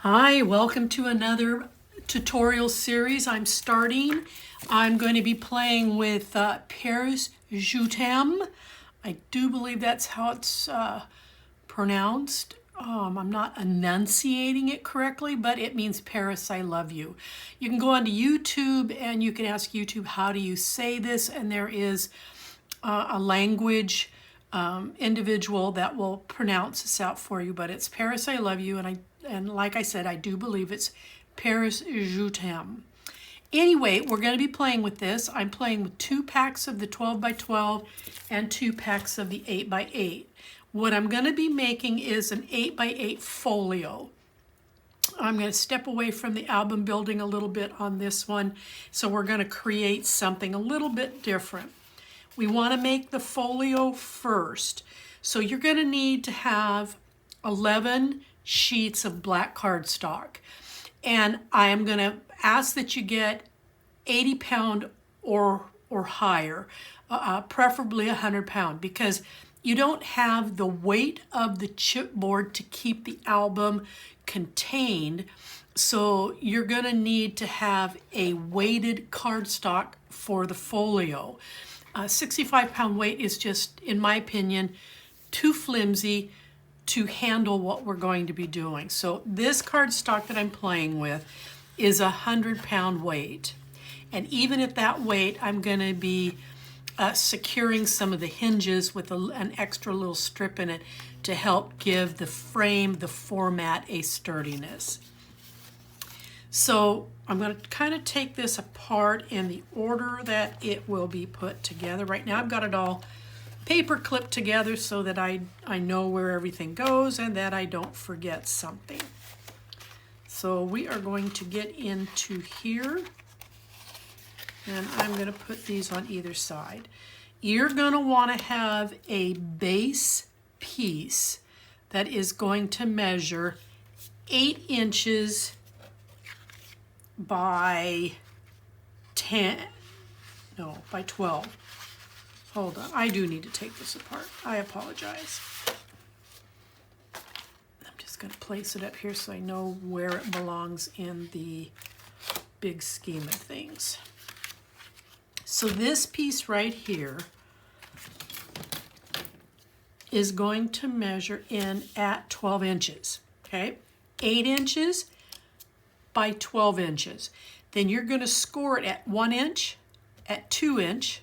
Hi, welcome to another tutorial series I'm starting. I'm going to be playing with Paris Je t'aime. I do believe that's how it's pronounced. I'm not enunciating it correctly, but it means Paris, I love you. You can go onto YouTube and you can ask YouTube, how do you say this? And there is a language individual that will pronounce this out for you, but it's Paris, I love you, and like I said, I do believe it's Paris Je t'aime. Anyway, we're going to be playing with this. I'm playing with 2 packs of the 12 by 12 and 2 packs of the 8 by 8. What I'm going to be making is an 8 by 8 folio. I'm going to step away from the album building a little bit on this one, so we're going to create something a little bit different. We want to make the folio first. So you're going to need to have 11 sheets of black cardstock. And I am going to ask that you get 80-pound or higher, preferably 100-pound, because you don't have the weight of the chipboard to keep the album contained. So you're going to need to have a weighted cardstock for the folio. 65-pound weight is just, in my opinion, too flimsy to handle what we're going to be doing. So this cardstock that I'm playing with is 100-pound weight. And even at that weight, I'm going to be securing some of the hinges with an extra little strip in it to help give the frame, the format, a sturdiness. So I'm going to kind of take this apart in the order that it will be put together. Right now I've got it all paper clipped together so that I know where everything goes and that I don't forget something. So we are going to get into here, and I'm going to put these on either side. You're going to want to have a base piece that is going to measure 8 inches by 12. Hold on, I do need to take this apart. I apologize. I'm just going to place it up here so I know where it belongs in the big scheme of things. So this piece right here is going to measure in at 12 inches, okay? 8 inches by 12 inches. Then you're going to score it at 1 inch, at 2 inch,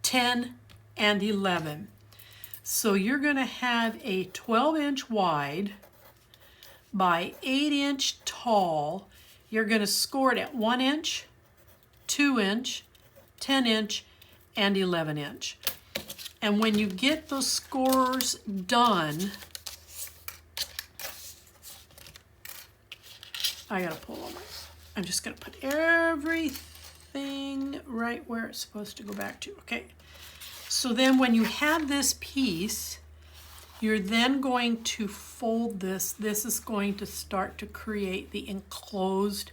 10, and 11. So you're going to have a 12-inch wide by 8-inch tall. You're going to score it at 1 inch, 2 inch, 10 inch, and 11 inch. And when you get those scores done, I gotta pull on my, I'm just gonna put everything right where it's supposed to go back to. Okay, so then when you have this piece, you're then going to fold this. This is going to start to create the enclosed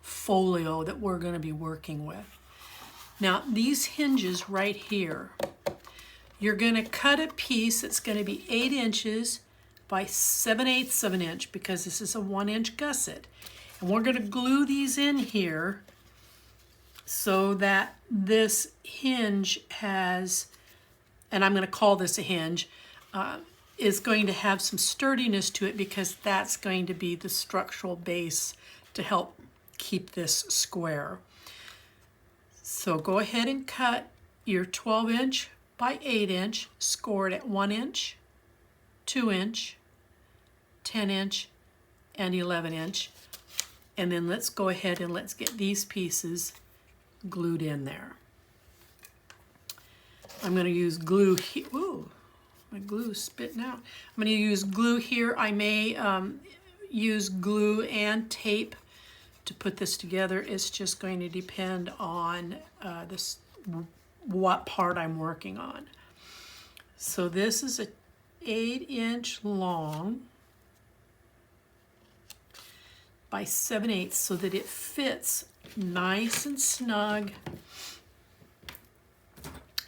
folio that we're going to be working with. Now these hinges right here, you're going to cut a piece that's going to be 8 inches by 7/8 of an inch, because this is a 1-inch gusset. And we're going to glue these in here so that this hinge has, and I'm going to call this a hinge, is going to have some sturdiness to it, because that's going to be the structural base to help keep this square. So go ahead and cut your 12-inch by 8-inch, score it at 1 inch, 2 inch, 10 inch, and 11 inch. And then let's go ahead and let's get these pieces glued in there. I'm going to use glue here. Ooh, my glue is spitting out. I'm going to use glue here. I may use glue and tape to put this together. It's just going to depend on what part I'm working on. So this is a 8-inch long by 7/8 so that it fits nice and snug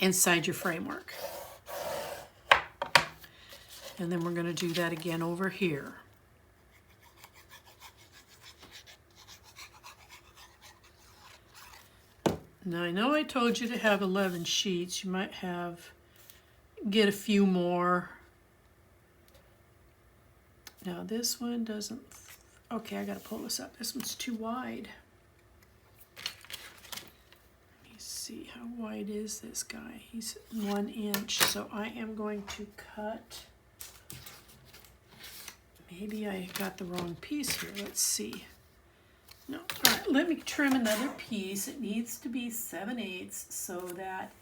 inside your framework. And then we're going to do that again over here. Now I know I told you to have 11 sheets. You might get a few more. Now this one doesn't, okay, I gotta pull this up. This one's too wide. Let me see, how wide is this guy? He's 1 inch, so I am going to cut, maybe I got the wrong piece here, let's see. No, all right, let me trim another piece. It needs to be 7/8 so that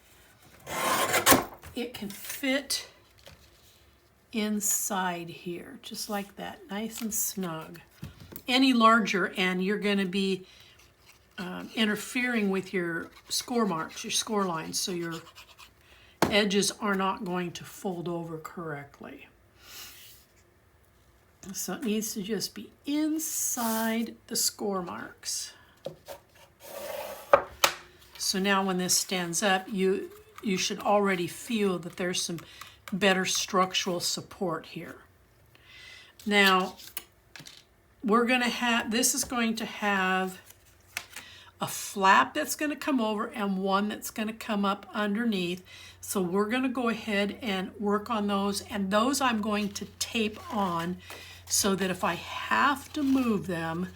it can fit inside here, just like that, nice and snug. Any larger and you're going to be interfering with your score marks, your score lines, so your edges are not going to fold over correctly. So it needs to just be inside the score marks. So now when this stands up, you should already feel that there's some better structural support here. Now, this is going to have a flap that's going to come over and one that's going to come up underneath. So we're going to go ahead and work on those, and those I'm going to tape on so that if I have to move them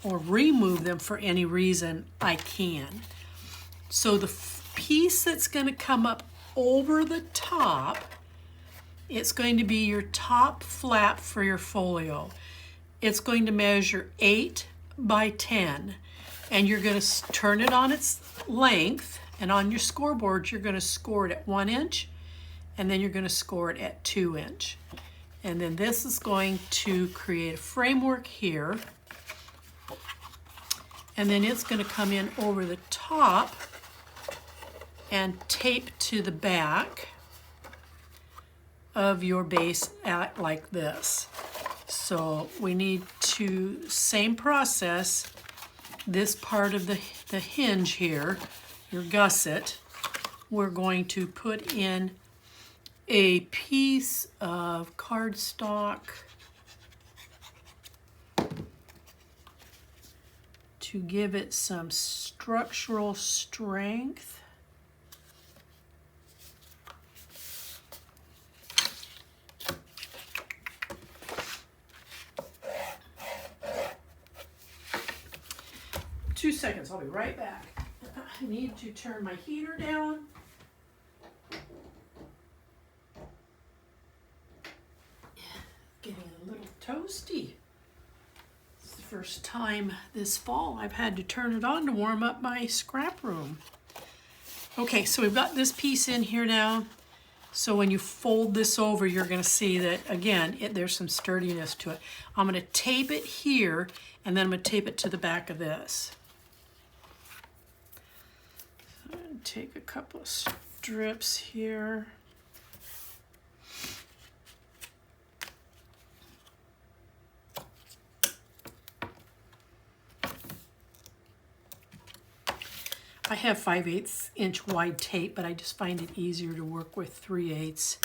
or remove them for any reason, I can. So the piece that's going to come up over the top, it's going to be your top flap for your folio. It's going to measure 8 by 10, and you're going to turn it on its length, and on your scoreboard you're going to score it at 1 inch, and then you're going to score it at 2 inch. And then this is going to create a framework here, and then it's going to come in over the top and tape to the back of your base like this. So we need to, same process, this part of the hinge here, your gusset, we're going to put in a piece of cardstock to give it some structural strength. Two seconds, I'll be right back. I need to turn my heater down. Getting a little toasty. It's the first time this fall I've had to turn it on to warm up my scrap room. Okay, so we've got this piece in here now. So when you fold this over, you're going to see that, again, there's some sturdiness to it. I'm going to tape it here, and then I'm going to tape it to the back of this. So I'm going to take a couple of strips here. I have 5/8 inch wide tape, but I just find it easier to work with 3/8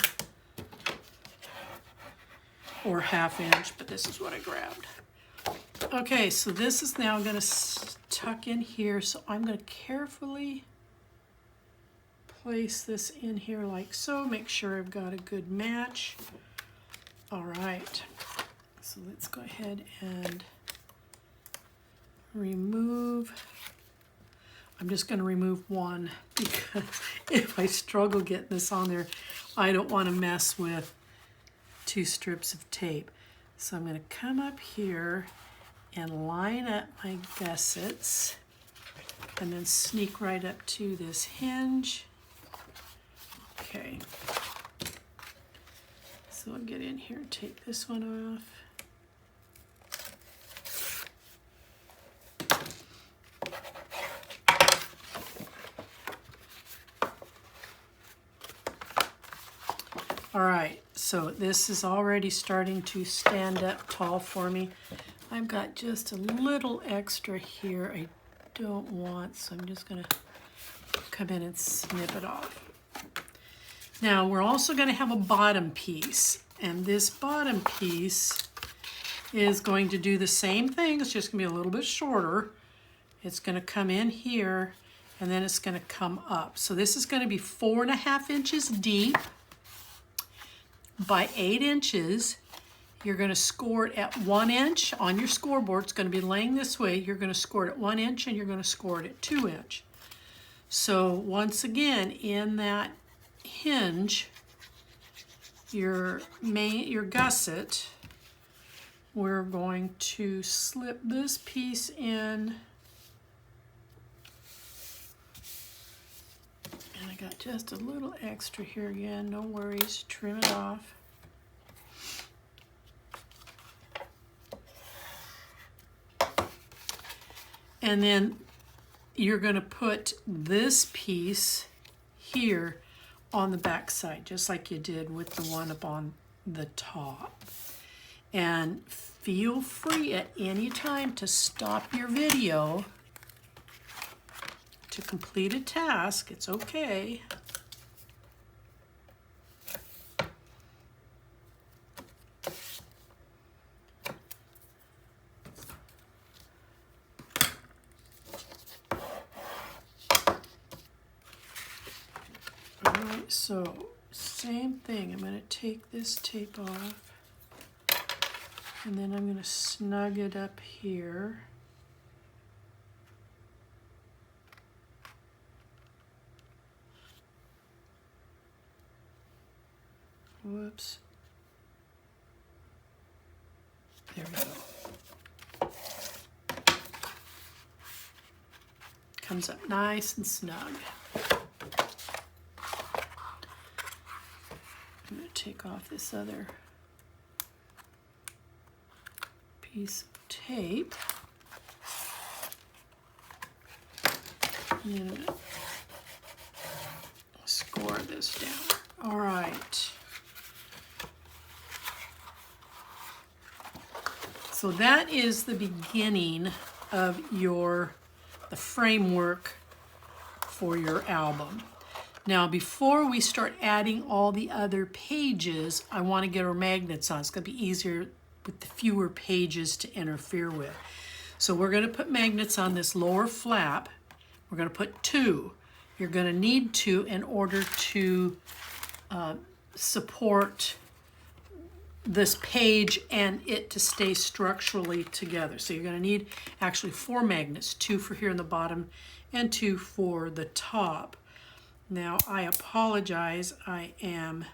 or 1/2 inch, but this is what I grabbed. Okay, so this is now going to tuck in here, so I'm going to carefully place this in here like so, make sure I've got a good match. All right, so let's go ahead and remove. I'm just going to remove one because if I struggle getting this on there, I don't want to mess with 2 strips of tape. So I'm going to come up here and line up my gussets and then sneak right up to this hinge. Okay. So I'll get in here and take this one off. All right, so this is already starting to stand up tall for me. I've got just a little extra here I don't want, so I'm just gonna come in and snip it off. Now we're also gonna have a bottom piece, and this bottom piece is going to do the same thing. It's just gonna be a little bit shorter. It's gonna come in here, and then it's going to come up. So this is going to be 4.5 inches deep by 8 inches. You're going to score it at 1 inch on your scoreboard. It's going to be laying this way. You're going to score it at 1 inch and you're going to score it at 2 inch. So once again, in that hinge, your gusset, we're going to slip this piece in. And I got just a little extra here again, no worries, trim it off. And then you're going to put this piece here on the back side, just like you did with the one up on the top. And feel free at any time to stop your video to complete a task. It's okay. Alright, so same thing. I'm going to take this tape off. And then I'm going to snug it up here. Whoops. There we go. Comes up nice and snug. I'm going to take off this other piece of tape. And then I'm going to score this down. All right. So that is the beginning of the framework for your album. Now, before we start adding all the other pages, I want to get our magnets on. It's going to be easier with the fewer pages to interfere with. So we're going to put magnets on this lower flap. We're going to put 2. You're going to need 2 in order to support this page and it to stay structurally together. So you're going to need actually 4 magnets, 2 for here in the bottom and 2 for the top. Now I apologize, I am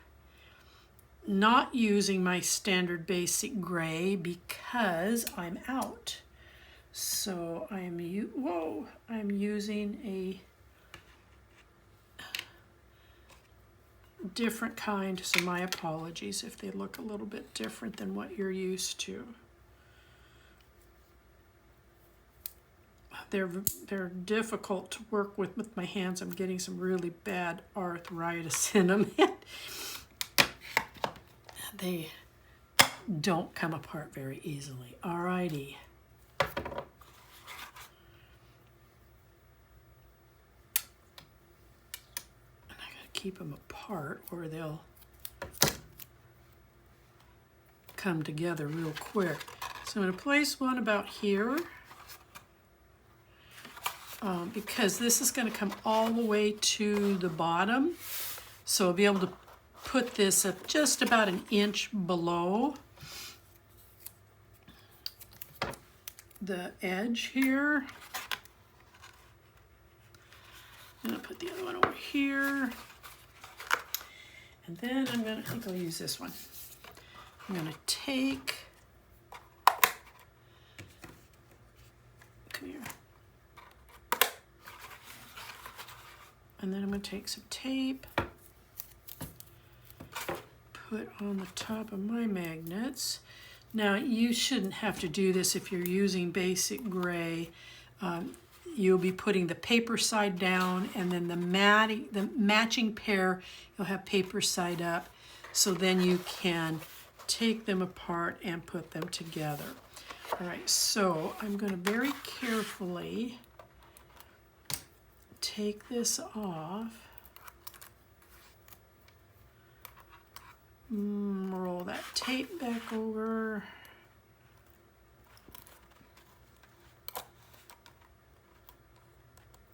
not using my standard basic gray because I'm out. So I'm using a different kind, so my apologies if they look a little bit different than what you're used to. They're difficult to work with my hands. I'm getting some really bad arthritis in them. They don't come apart very easily. Alrighty. Keep them apart or they'll come together real quick. So I'm going to place one about here because this is going to come all the way to the bottom. So I'll be able to put this up just about an inch below the edge here. And I'll put the other one over here. And then I think I'll use this one. I'm going to take, come here. And then I'm going to take some tape, put on the top of my magnets. Now you shouldn't have to do this if you're using basic gray. You'll be putting the paper side down and then the matching pair, you'll have paper side up. So then you can take them apart and put them together. All right, so I'm going to very carefully take this off. Roll that tape back over.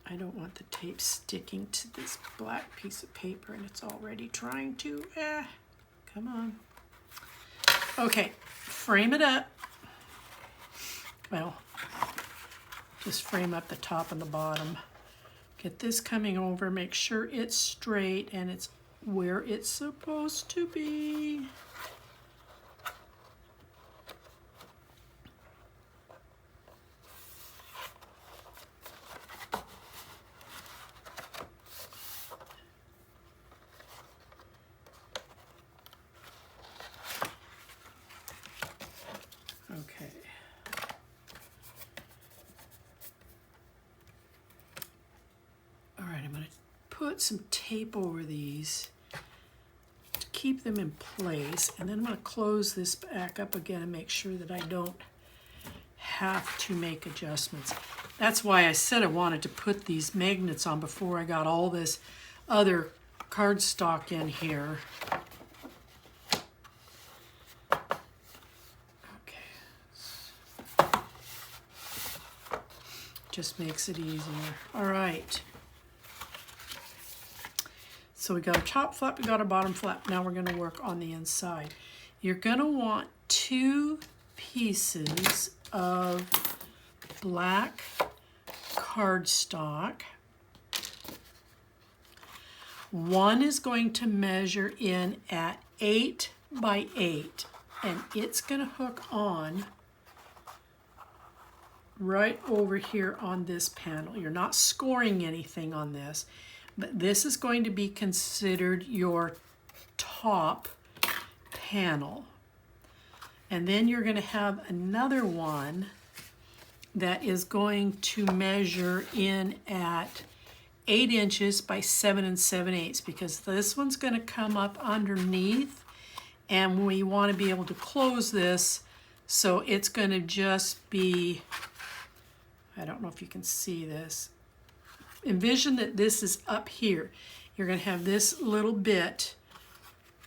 I don't want the tape sticking to this black piece of paper, and it's already trying to, come on. Okay, frame it up. Well, just frame up the top and the bottom. Get this coming over, make sure it's straight and it's where it's supposed to be. Okay. All right, I'm going to put some tape over these to keep them in place, and then I'm going to close this back up again and make sure that I don't have to make adjustments. That's why I said I wanted to put these magnets on before I got all this other cardstock in here. Just makes it easier. All right. So we got our top flap, we got our bottom flap. Now we're going to work on the inside. You're going to want 2 pieces of black cardstock. One is going to measure in at 8 by 8, and it's going to hook on right over here on this panel. You're not scoring anything on this, but this is going to be considered your top panel. And then you're going to have another one that is going to measure in at 8 inches by 7 7/8, because this one's going to come up underneath, and we want to be able to close this, so it's going to just be, I don't know if you can see this. Envision that this is up here. You're going to have this little bit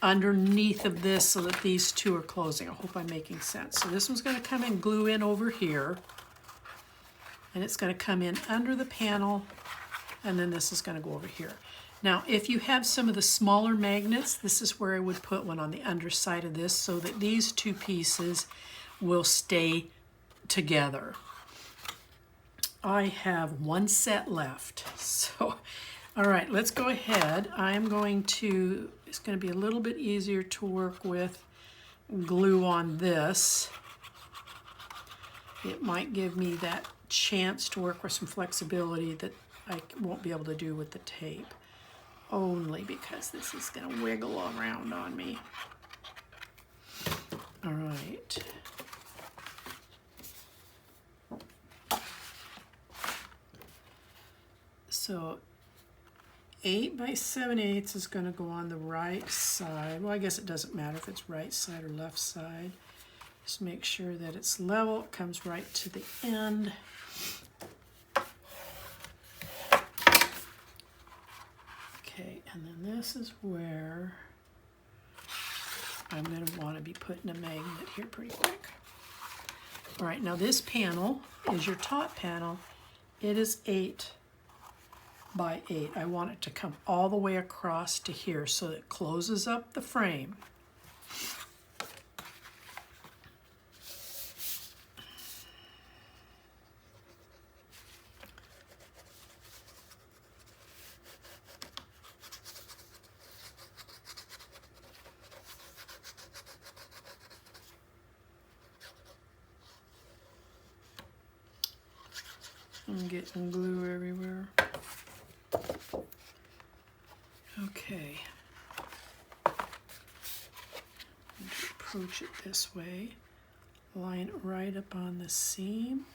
underneath of this so that these two are closing. I hope I'm making sense. So this one's going to come and glue in over here, and it's going to come in under the panel, and then this is going to go over here. Now, if you have some of the smaller magnets, this is where I would put one on the underside of this so that these 2 pieces will stay together. I have 1 set left. So, all right, let's go ahead. I'm going to, it's going to be a little bit easier to work with glue on this. It might give me that chance to work with some flexibility that I won't be able to do with the tape, only because this is going to wiggle around on me. All right. So 8 by 7/8 is going to go on the right side. Well, I guess it doesn't matter if it's right side or left side. Just make sure that it's level. It comes right to the end. Okay, and then this is where I'm going to want to be putting a magnet here pretty quick. All right, now this panel is your top panel. It is 8 by 8. I want it to come all the way across to here so that it closes up the frame. I'm getting glue everywhere. Okay. Approach it this way. Line it right up on the seam.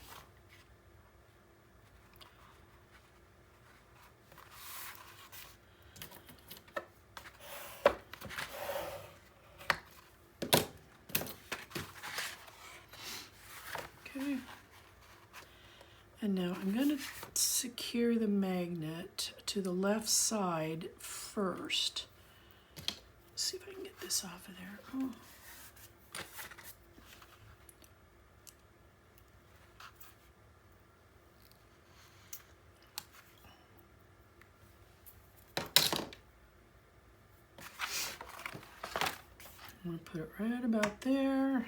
Okay. And now I'm going to secure the magnet to the left side first. Let's see if I can get this off of there. Oh. I'm going to put it right about there.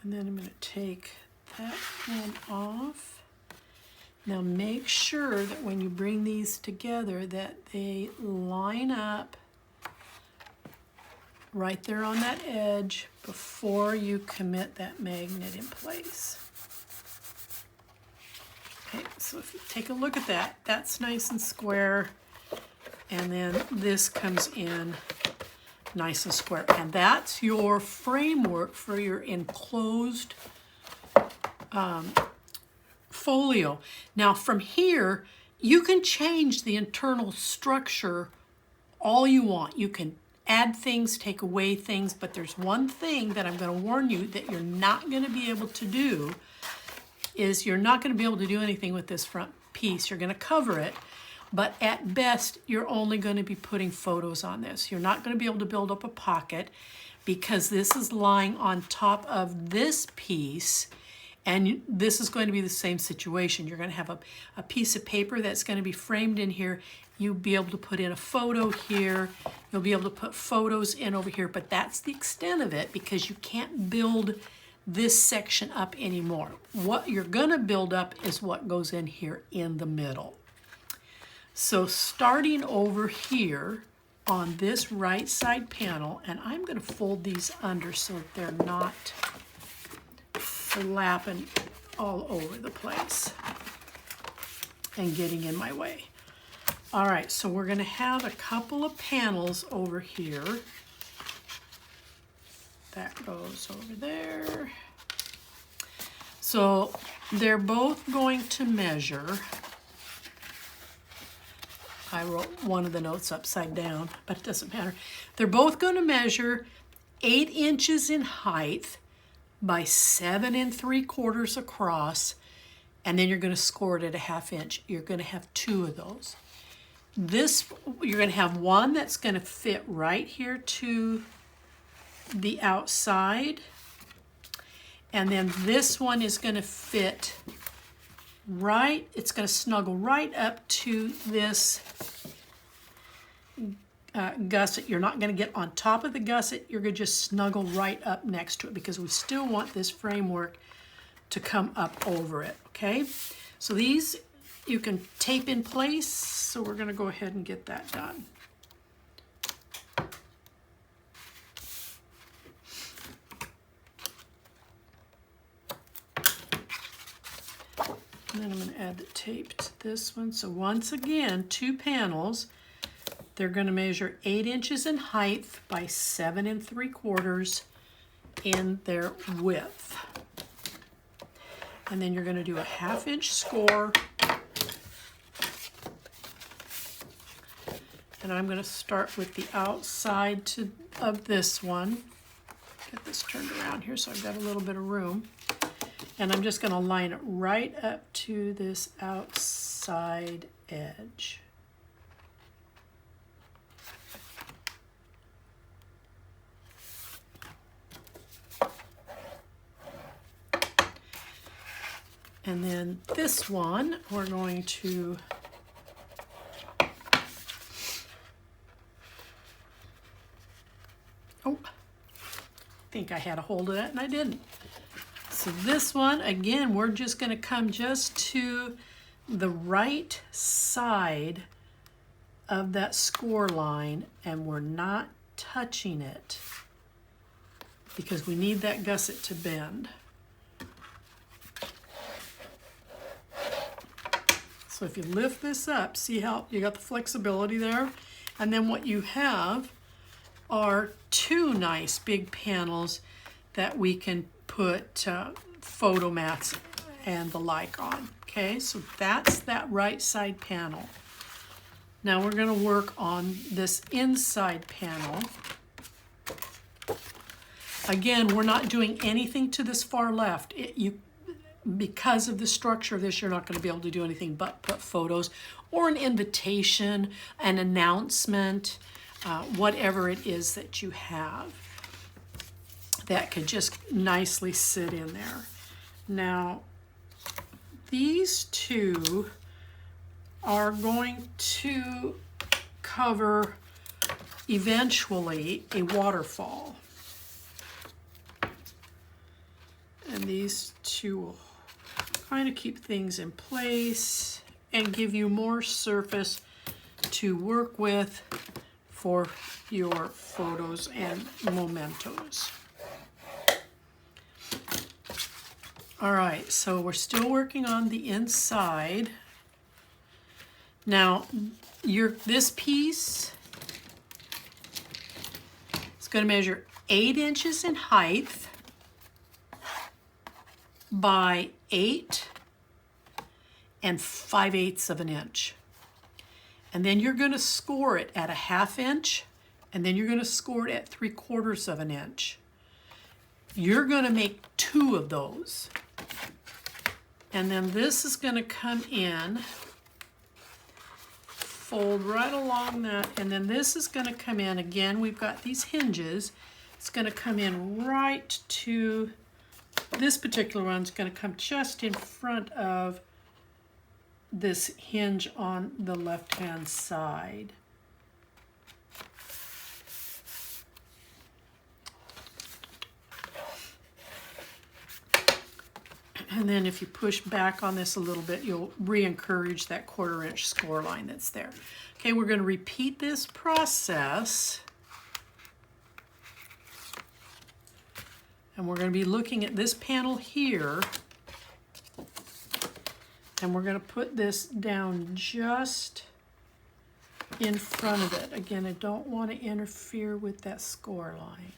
And then I'm going to take that one off. Now make sure that when you bring these together that they line up right there on that edge before you commit that magnet in place. Okay, so if you take a look at that, that's nice and square. And then this comes in nice and square. And that's your framework for your enclosed folio. Now from here, you can change the internal structure all you want. You can add things, take away things, but there's one thing that I'm going to warn you that you're not going to be able to do is you're not going to be able to do anything with this front piece. You're going to cover it, but at best, you're only going to be putting photos on this. You're not going to be able to build up a pocket because this is lying on top of this piece, and this is going to be the same situation. You're going to have a piece of paper that's going to be framed in here. You'll be able to put in a photo here. You'll be able to put photos in over here, but that's the extent of it because you can't build this section up anymore. What you're going to build up is what goes in here in the middle. So starting over here on this right side panel, and I'm going to fold these under so that they're not flapping all over the place and getting in my way. All right, so we're going to have a couple of panels over here. That goes over there. So they're both going to measure. I wrote one of the notes upside down, but it doesn't matter. They're both going to measure 8 inches in height by 7 3/4 across, and then you're going to score it at a 1/2 inch. You're going to have 2 of those. This, you're going to have one that's going to fit right here to the outside, and then this one is going to fit right, it's going to snuggle right up to this gusset. You're not going to get on top of the gusset, you're going to just snuggle right up next to it because we still want this framework to come up over it, okay? So these you can tape in place, so we're going to go ahead and get that done. And then I'm going to add the tape to this one. So once again, 2 panels. They're going to measure 8 inches in height by 7 3/4 in their width. And then you're going to do a 1/2 inch score. And I'm going to start with the outside of this one. Get this turned around here so I've got a little bit of room. And I'm just going to line it right up to this outside edge. And then this one, we're going to I think I had a hold of that and I didn't. So this one, again, we're just going to come just to the right side of that score line, and we're not touching it because we need that gusset to bend. So if you lift this up, see how you got the flexibility there? And then what you have are 2 nice big panels that we can put photo mats and the like on. Okay, so that's that right side panel. Now we're going to work on this inside panel. Again, we're not doing anything to this far left. Because of the structure of this, you're not going to be able to do anything but put photos or an invitation, an announcement, whatever it is that you have that could just nicely sit in there. Now, these 2 are going to cover eventually a waterfall. And these two will kind of keep things in place and give you more surface to work with for your photos and mementos. All right, so we're still working on the inside. Now, this piece is going to measure 8 inches in height by 8 5/8 of an inch. And then you're going to score it at a 1/2 inch, and then you're going to score it at 3/4 of an inch. You're going to make 2 of those. And then this is going to come in, fold right along that, and then this is going to come in. Again, we've got these hinges. It's going to come in right to, this particular one's going to come just in front of this hinge on the left-hand side. And then if you push back on this a little bit, you'll re-encourage that 1/4 inch score line that's there. Okay, we're going to repeat this process. And we're going to be looking at this panel here. And we're going to put this down just in front of it. Again, I don't want to interfere with that score line.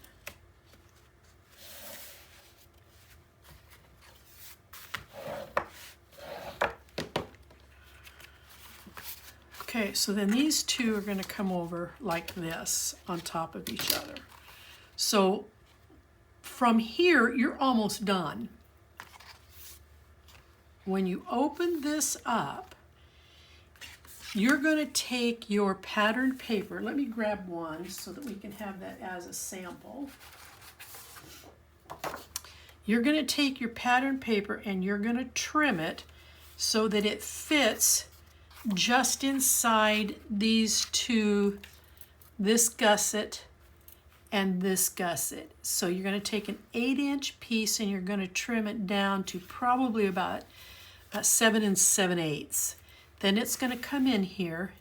Okay, so then these two are going to come over like this on top of each other. So from here, you're almost done. When you open this up, you're going to take your patterned paper. Let me grab one so that we can have that as a sample. You're going to take your patterned paper and you're going to trim it so that it fits just inside these two, this gusset and this gusset. So you're going to take an 8-inch piece and you're going to trim it down to probably about 7 7/8. Then it's going to come in here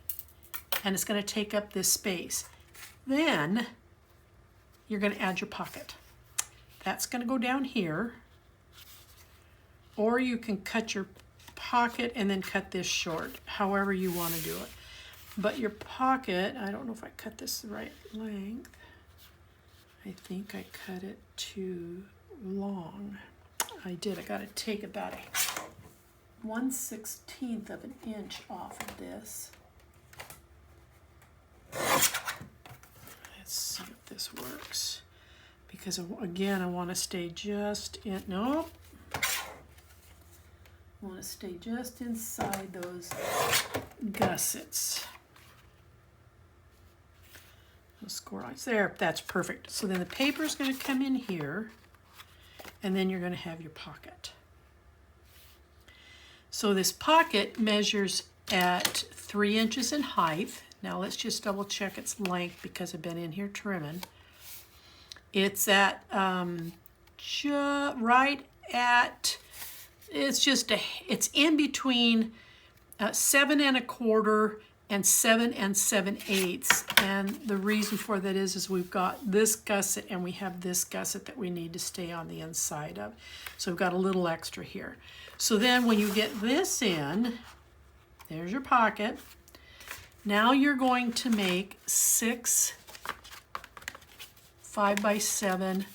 and it's going to take up this space. Then you're going to add your pocket. That's going to go down here, or you can cut your pocket and then cut this short, however you want to do it. But your pocket, I don't know if I cut this the right length. I think I cut it too long. I did. I got to take about a 1/16 of an inch off of this. Let's see if this works. Because again, I want to stay just in, nope. I want to stay just inside those gussets. Those score lines there, that's perfect. So then the paper is going to come in here, and then you're going to have your pocket. So this pocket measures at 3 inches in height. Now let's just double check its length because I've been in here trimming. It's at right at, it's in between 7 1/4 and 7 7/8. And the reason for that is we've got this gusset and we have this gusset that we need to stay on the inside of. So we've got a little extra here. So then when you get this in, there's your pocket. Now you're going to make 6 5x7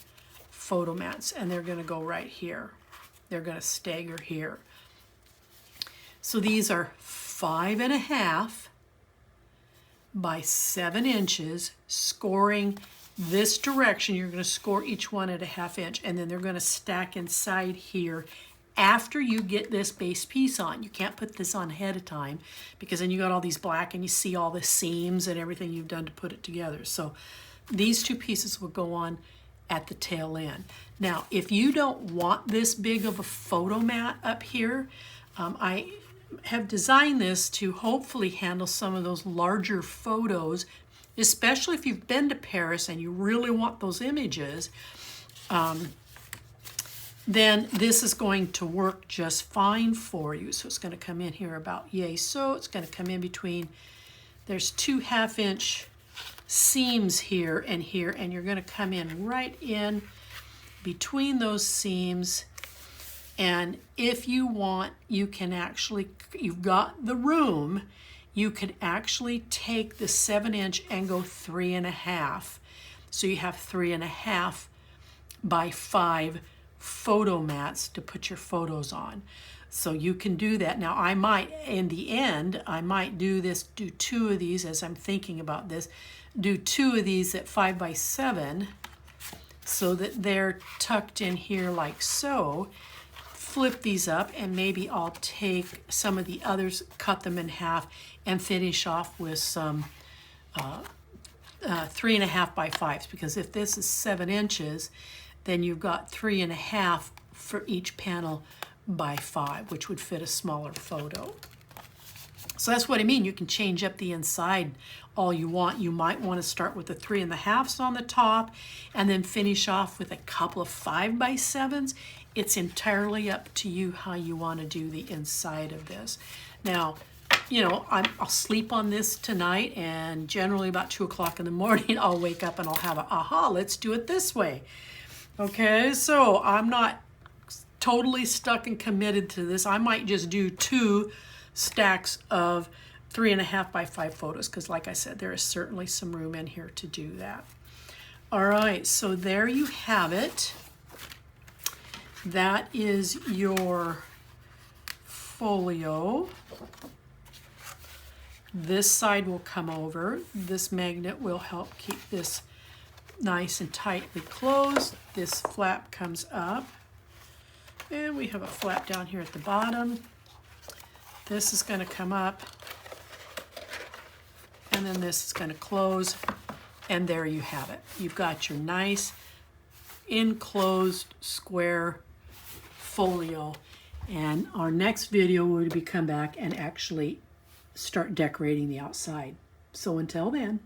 photo mats, and they're going to go right here. They're going to stagger here. So these are 5 1/2 by 7 inches, scoring this direction. You're going to score each one at a 1/2 inch, and then they're going to stack inside here after you get this base piece on. You can't put this on ahead of time because then you got all these black and you see all the seams and everything you've done to put it together. So these two pieces will go on at the tail end. Now, if you don't want this big of a photo mat up here, I have designed this to hopefully handle some of those larger photos especially if you've been to Paris and you really want those images, then this is going to work just fine for you. So it's going to come in here about yay so. It's going to come in between, there's 2 1/2-inch seams here, and you're going to come in right in between those seams. And if you want, you can actually, you've got the room, you could actually take the 7-inch and go 3 1/2. So you have 3 1/2 by 5 photo mats to put your photos on. So you can do that. Now I might, in the end, I might do 2 of these as I'm thinking about this, do 2 of these at 5 by 7 so that they're tucked in here like so. Flip these up, and maybe I'll take some of the others, cut them in half, and finish off with some 3 1/2 by 5s, because if this is 7 inches, then you've got 3 1/2 for each panel by 5, which would fit a smaller photo. So that's what I mean. You can change up the inside all you want. You might want to start with the 3 1/2s on the top and then finish off with a couple of 5 by 7s. It's entirely up to you how you want to do the inside of this. Now, you know, I'll sleep on this tonight, and generally about 2 o'clock in the morning, I'll wake up and I'll have a, aha, let's do it this way. Okay, so I'm not totally stuck and committed to this. I might just do 2 stacks of 3 1/2 by 5 photos, because like I said, there is certainly some room in here to do that. All right, so there you have it. That is your folio. This side will come over. This magnet will help keep this nice and tightly closed. This flap comes up, and we have a flap down here at the bottom. This is going to come up, and then this is going to close, and there you have it. You've got your nice enclosed square folio, and our next video will be come back and actually start decorating the outside. So until then.